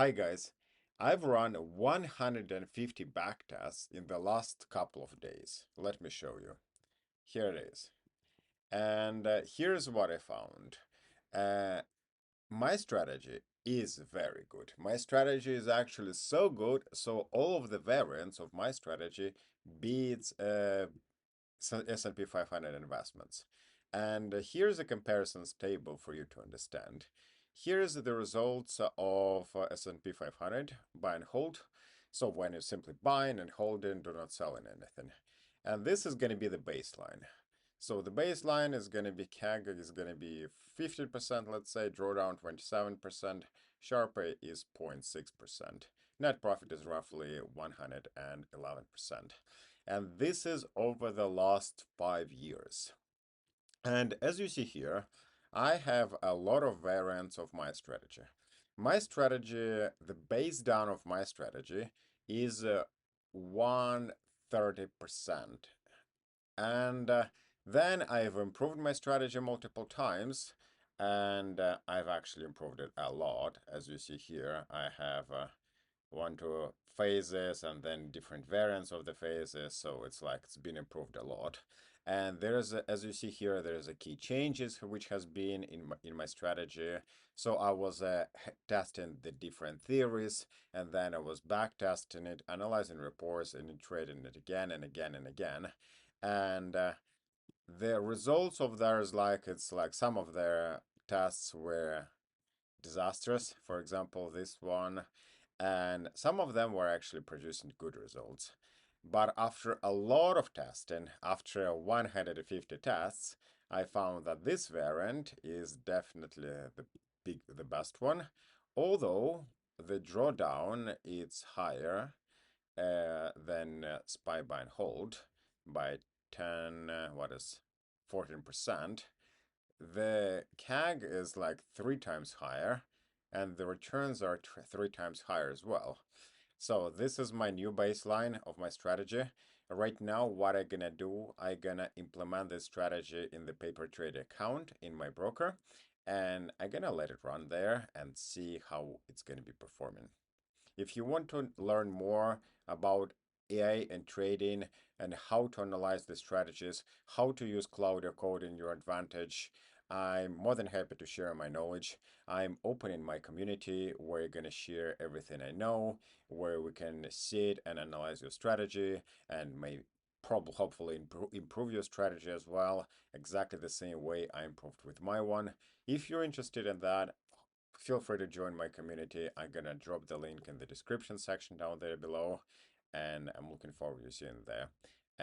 Hi guys, I've run 150 backtests in the last couple of days. Let me show you. Here it is. And here's what I found. Uh, my strategy is very good. My strategy is actually so good, so all of the variants of my strategy beats S&P 500 investments. And here's a comparisons table for you to understand. Here's the results of S&P 500 buy and hold. So when you simply buying and holding, do not selling anything. And this is going to be the baseline. So the baseline is going to be CAG is going to be 50%, let's say, drawdown 27%, Sharpe is 0.6%. Net profit is roughly 111%. And this is over the last 5 years. And as you see here, I have a lot of variants of my strategy. My strategy, the base down of my strategy is 130%. And then I've improved my strategy multiple times, and I've actually improved it a lot. As you see here, I have one, two phases and then different variants of the phases. So it's like it's been improved a lot. And there's, as you see here, there's a key changes which has been in my strategy. So I was testing the different theories, and then I was back testing it, analyzing reports, and trading it again and again and again. And the results of theirs, like it's like some of their tests were disastrous. For example, this one, and some of them were actually producing good results. But after a lot of testing, after 150 tests, I found that this variant is definitely the best one, although the drawdown is higher than SPY buy and hold by 10, what is 14%. The CAG is like 3 times higher, and the returns are 3 times higher as well. So this is my new baseline of my strategy. Right now, what I'm gonna do, I'm gonna implement this strategy in the paper trade account in my broker, and I'm gonna let it run there and see how it's gonna be performing. If you want to learn more about AI and trading and how to analyze the strategies, how to use Claude Code in your advantage, I'm more than happy to share my knowledge. I'm open in my community where I'm going to share everything I know, where we can sit and analyze your strategy and may probably hopefully improve your strategy as well, exactly the same way I improved with my one. If you're interested in that, feel free to join my community. I'm gonna drop the link in the description section down there below, and I'm looking forward to seeing you there.